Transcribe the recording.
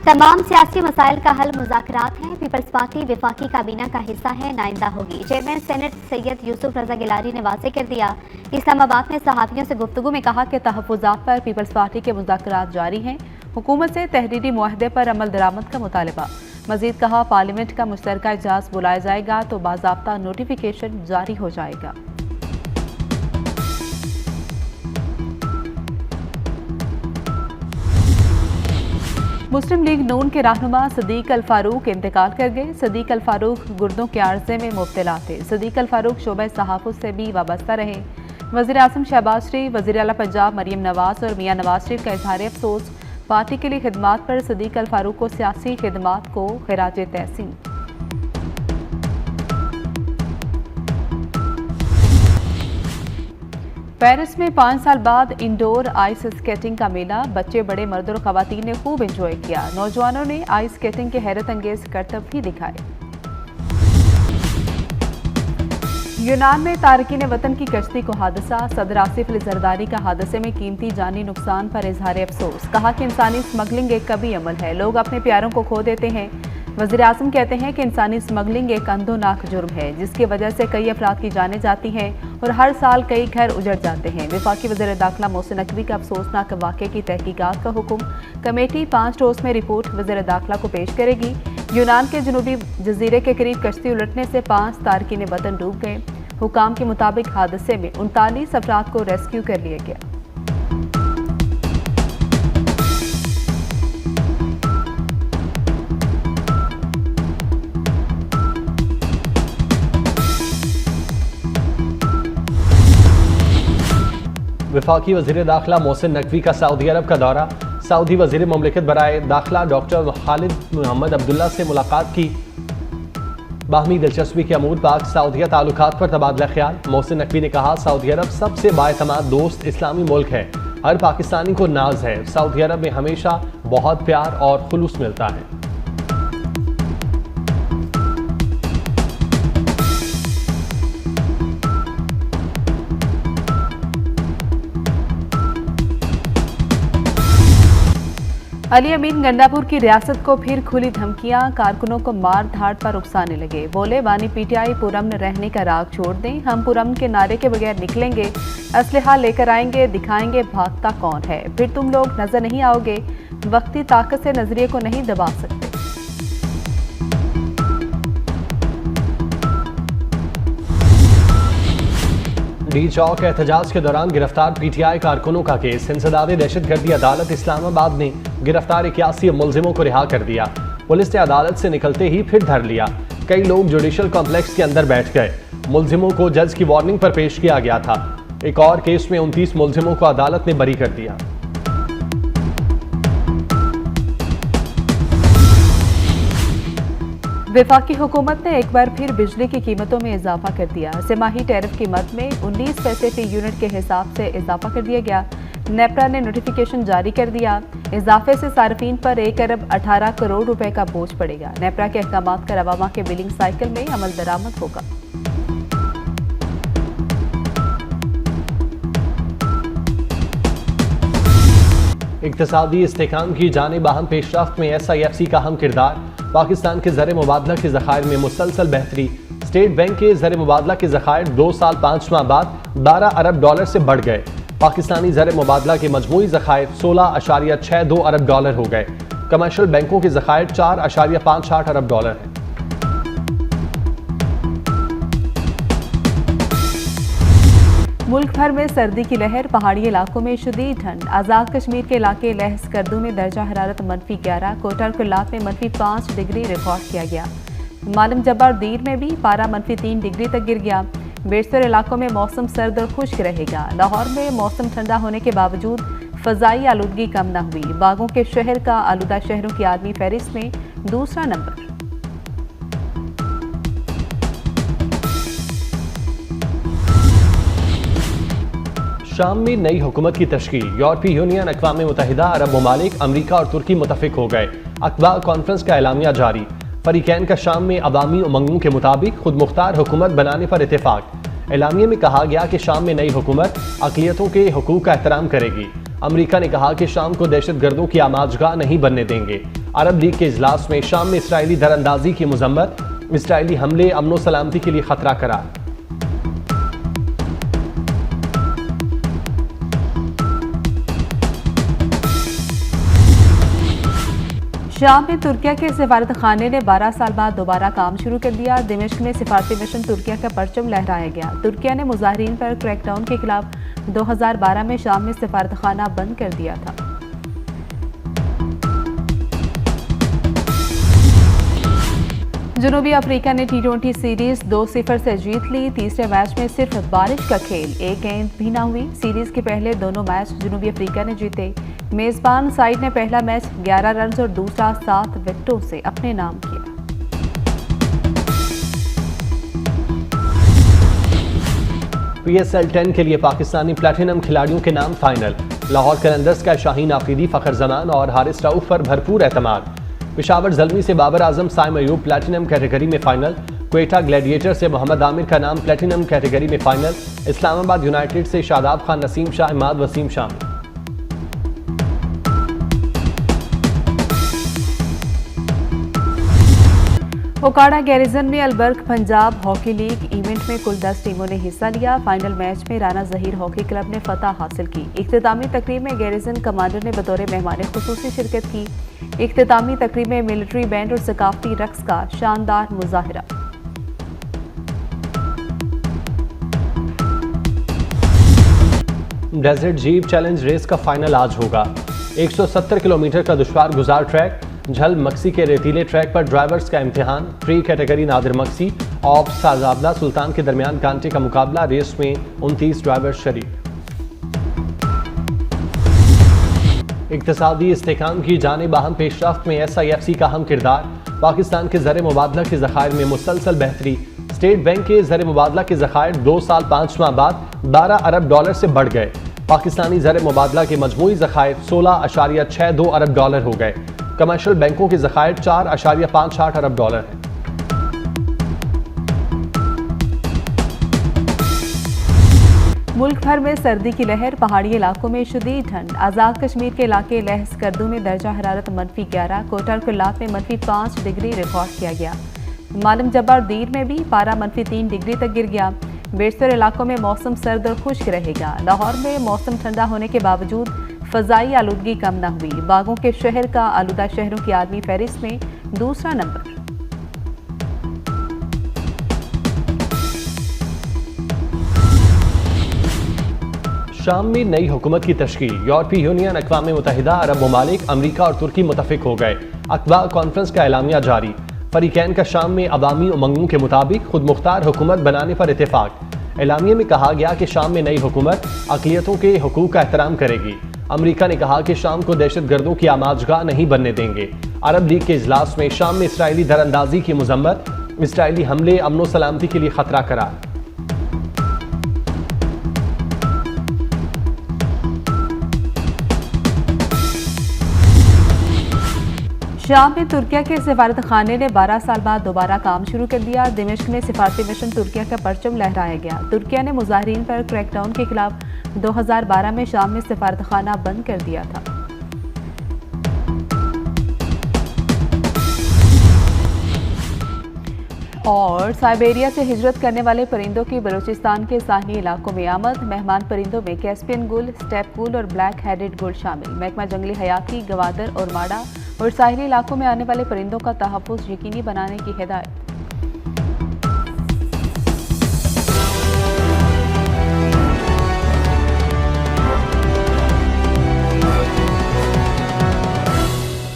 तमाम सियासी मसाइल का हल मुज़ाकरात है। पीपल्स पार्टी वफाकी काबीना का हिस्सा है, नाइंदा होगी। चेयरमैन सेनेट सैयद यूसुफ रजा गिलारी ने वाज़ेह कर दिया। इस्लामाबाद में सहाफ़ियों से गुफ्तगू में कहा कि तहफ़्फ़ुज़ात पर पीपल्स पार्टी के मुज़ाकरात जारी हैं। हुकूमत से तहरीरी मुआहदे पर अमल दरामद का मुतालबा। मज़ीद कहा, पार्लियामेंट का मुश्तरका इजलास बुलाया जाएगा तो बाज़ाब्ता नोटिफिकेशन जारी हो जाएगा। मुस्लिम लीग नून के रहनुमा सदीक अल फारूक इंतकाल कर गए। सदीक अल फारूक गुर्दों के आर्जे में मुब्तला थे। सदीक अल फारूक शोबे सहाफ़त से भी वाबस्ता रहे। वज़ीर आज़म शहबाज शरीफ, वज़ीर आला पंजाब मरीम नवाज और मियां नवाज शरीफ का इजहार अफसोस। पार्टी के लिए खिदमात पर सदीक अल फारूक को सियासी खिदमात को खिराज तहसीन। पेरिस में 5 साल बाद इंडोर आइस स्केटिंग का मेला। बच्चे, बड़े, मर्द और खवातीन ने खूब एंजॉय किया। नौजवानों ने आइस स्केटिंग के हैरत अंगेज करतब भी दिखाए। यूनान में तारकीन वतन की कश्ती को हादसा। सदर आसिफ अली जरदारी का हादसे में कीमती जानी नुकसान पर इजहार अफसोस। कहा कि इंसानी स्मगलिंग एक कभी अमल है, लोग अपने प्यारों को खो देते हैं। वज़ीर आज़म कहते हैं कि इंसानी स्मगलिंग एक अंधोनाक जुर्म है, जिसकी वजह से कई अफराद की जानें जाती हैं और हर साल कई घर उजड़ जाते हैं। वफाकी वज़ीर दाखिला मोहसिन नकवी का अफसोसनाक वाक़े की तहकीकात का हुक्म। कमेटी 5 रोज़ में रिपोर्ट वज़ीर दाखिला को पेश करेगी। यूनान के जनूबी जजीरे के करीब कश्ती उलटने से 5 तारकीन वतन डूब गए। हुकाम के मुताबिक हादसे में 39 अफराद को रेस्क्यू कर लिया गया। वफाकी वज़ीर दाखिला मोहसिन नकवी का सऊदी अरब का दौरा। सऊदी वज़ीर मुमलिकत बराए दाखिला डॉक्टर खालिद मोहम्मद अब्दुल्ला से मुलाकात की। बाहमी दिलचस्पी के अमूर पाक सऊदिया ताल्लुकात पर तबादला ख्याल। मोहसिन नकवी ने कहा, सऊदी अरब सबसे बाएतमाद दोस्त इस्लामी मुल्क है, हर पाकिस्तानी को नाज है। सऊदी अरब में हमेशा बहुत प्यार और खुलूस मिलता है। अली अमीन गंडापुर की रियासत को फिर खुली धमकियां। कारकुनों को मार धाड़ पर उकसाने लगे। बोले, बानी पीटीआई पुरअमन रहने का राग छोड़ दें, हम पुरअमन के नारे के बगैर निकलेंगे, असलहा लेकर आएंगे, दिखाएंगे भागता कौन है, फिर तुम लोग नजर नहीं आओगे, वक्ती ताकत से नजरिए को नहीं दबा सकते। डी चौक एहतजाज के दौरान गिरफ्तार पीटीआई कारकुनों का केस। इंसदाद दहशतगर्दी अदालत इस्लामाबाद ने गिरफ्तार 81 मुलजिमों को रिहा कर दिया। पुलिस ने अदालत से निकलते ही फिर धर लिया। कई लोग जुडिशल कॉम्प्लेक्स के अंदर बैठ गए। मुलजिमों को जज की वार्निंग पर पेश किया गया था। एक और केस में 29 मुलजिमों को अदालत ने बरी कर दिया। वफाकी हुकूमत ने एक बार फिर बिजली की कीमतों में इजाफा कर दिया। सिमाही टैरिफ की मद में 19 पैसे फी यूनिट के हिसाब से इजाफा कर दिया गया। नेपरा ने नोटिफिकेशन जारी कर दिया। इजाफे से सार्फिन पर 1 अरब 18 करोड़ रुपए का बोझ पड़ेगा। नेपरा के अहकामात का रवामा के बिलिंग साइकिल में अमल दरामद होगा। इक्तिसादी इस्तेहकाम की जानिब अहम पेशरफ्त में SIFC का अहम किरदार। पाकिस्तान के ज़र मुबादला के ज़खायर में मुसलसल बेहतरी। स्टेट बैंक के ज़र मुबादला के ज़खायर 2 साल 5 माह बाद 12 अरब डॉलर से बढ़ गए। पाकिस्तानी ज़र मुबादला के मजमूई ज़खायर 16.62 अरब डॉलर हो गए। कमर्शियल बैंकों के ज़खायर 4.58 अरब डॉलर हैं। मुल्क भर में सर्दी की लहर, पहाड़ी इलाकों में शदीद ठंड। आज़ाद कश्मीर के इलाके लहस करदू में दर्जा हरारत -11, कोटा और कुल्लात में -5 डिग्री रिकॉर्ड किया गया। मालम जब्बार दीर में भी पारा -3 डिग्री तक गिर गया। बेशतर इलाकों में मौसम सर्द और खुश्क रहेगा। लाहौर में मौसम ठंडा होने के बावजूद फ़ज़ाई आलूदगी कम न हुई। बागों के शहर का आलूदा शहरों की आलमी फहरिस्त में दूसरा नंबर। शाम में नई हुकूमत की तश्कील। यूरोपीय यूनियन, अक़वाम मुत्तहिदा, अरब ममालिक, अमरीका और तुर्की मुतफ़िक हो गए। अखबार कॉन्फ्रेंस का एलामिया जारी। फरीकैन का शाम में अवामी उमंगों के मुताबिक खुद मुख्तार हुकूमत बनाने पर इत्तेफाक। एलामिये में कहा गया कि शाम में नई हुकूमत अक़लियतों के हुकूक का एहतराम करेगी। अमरीका ने कहा कि शाम को दहशतगर्दों की आमाजगाह नहीं बनने देंगे। अरब लीग के इजलास में शाम में इसराइली दरअंदाजी की मजम्मत, इसराइली हमले अमन सलामती के लिए खतरा करार। शाम में तुर्किया के सिफारत खाने ने 12 साल बाद दोबारा काम शुरू कर दिया। दिमश्क में सिफारती मिशन तुर्किया का परचम लहराया गया। तुर्किया ने मुजाहिरीन पर क्रैकडाउन के खिलाफ 2012 में शाम में सिफारत खाना बंद कर दिया था। जनूबी अफ्रीका ने T20 सीरीज 2-0 से जीत ली। तीसरे मैच में सिर्फ बारिश का खेल, एक गेंद भी ना हुई। सीरीज के पहले दोनों मैच जनूबी अफ्रीका ने जीते। मेजबान साइड ने पहला मैच 11 रन और दूसरा 7 विकेटों से अपने नाम किया। PSL 10 के लिए पाकिस्तानी प्लैटिनम खिलाड़ियों के नाम फाइनल। लाहौर कलंदर्स का शाहीन आफरीदी, फखर जमान और हारिस रऊफ पर भरपूर एतमाद। पेशावर ज़ल्मी से बाबर आजम, साइम अयूब प्लैटिनम कैटेगरी में फाइनल। क्वेटा ग्लैडिएटर से मोहम्मद आमिर का नाम प्लैटिनम कैटेगरी में फाइनल। इस्लामाबाद यूनाइटेड से शादाब खान, नसीम शाह, इमाद वसीम शामिल। ओकाड़ा गैरिजन में अलबर्ग पंजाब हॉकी लीग इवेंट में कुल 10 टीमों ने हिस्सा लिया। फाइनल मैच में राना जहीर हॉकी क्लब ने फतह हासिल की। इख्तितामी तकरीब में गैरिजन कमांडर ने बतौर मेहमान खुसूसी शिरकत की। इख्तितामी तकरीब में मिलिट्री बैंड और सकाफती रक्स का शानदार मुजाहिरा। डेजर्ट जीप चैलेंज रेस का फाइनल आज होगा। 170 किलोमीटर का दुश्वार गुजार ट्रैक, झल मक्सी के रेतीले ट्रैक पर ड्राइवर्स का इम्तिहान। प्री कैटेगरी नादिर मक्सी और साजाबला सुल्तान के दरमियान कांटे का मुकाबला। रेस में 29 ड्राइवर शरीक। इक्तिसादी इस्तेहकाम की जानिब अहम पेशरफ्त में SIFC का अहम किरदार। पाकिस्तान के ज़र मुबादला के ज़खायर में मुसलसल बेहतरी। स्टेट बैंक के ज़र मुबादला के ज़खायर 2 साल 5 माह बाद 12 अरब डॉलर से बढ़ गए। पाकिस्तानी ज़र मुबादला के मजमूई ज़खायर 16.62 अरब डॉलर हो गए। कमर्शियल बैंकों के ज़खायर 4.58 अरब डॉलर हैं। मुल्क भर में सर्दी की लहर, पहाड़ी इलाकों में शदीद ठंड। आज़ाद कश्मीर के इलाके लहस करदू में दर्जा हरारत -11, कोटा और कुल्लात में -5 डिग्री रिकॉर्ड किया गया। मालम जब्बार दीर में भी पारा -3 डिग्री तक गिर गया। बेशतर इलाकों में मौसम सर्द और खुश्क रहेगा। लाहौर में मौसम ठंडा होने के बावजूद फ़ज़ाई आलूदगी कम न हुई। बागों के शहर का आलूदा शहरों की आलमी फहरिस्त में दूसरा नंबर। शाम में नई हुकूमत की तश्कील। यूरोपीय यूनियन, अक़वाम मुत्तहिदा, अरब ममालिक, अमरीका और तुर्की मुतफ़िक हो गए। अक़बा कॉन्फ्रेंस का एलामिया जारी। फ़रीक़ैन का शाम में अवामी उमंगों के मुताबिक खुद मुख्तार हुकूमत बनाने पर इत्तेफाक। एलामिये में कहा गया कि शाम में नई हुकूमत अक़लियतों के हुकूक का एहतराम करेगी। अमरीका ने कहा कि शाम को दहशतगर्दों की आमाजगाह नहीं बनने देंगे। अरब लीग के इजलास में शाम में इसराइली दरअंदाजी की मजम्मत, इसराइली हमले अमन सलामती के लिए खतरा करार। शाम में तुर्किया के सिफारत खाने ने 12 साल बाद दोबारा काम शुरू कर दिया। दिमश्क में सिफारती मिशन तुर्किया का परचम लहराया गया। तुर्किया ने मुजाहिरीन पर क्रैकडाउन के खिलाफ 2012 में शाम में सिफारत खाना बंद कर दिया था। और साइबेरिया से हिजरत करने वाले परिंदों की बलूचिस्तान के साहली इलाकों में आमद। मेहमान परिंदों में कैस्पियन गुल, स्टेप गुल और ब्लैक हेडेड गुल शामिल। महकमा जंगली हयाती, गवादर और माड़ा और साहिली इलाकों में आने वाले परिंदों का तहफ़्फ़ुज़ यकीनी बनाने की हिदायत।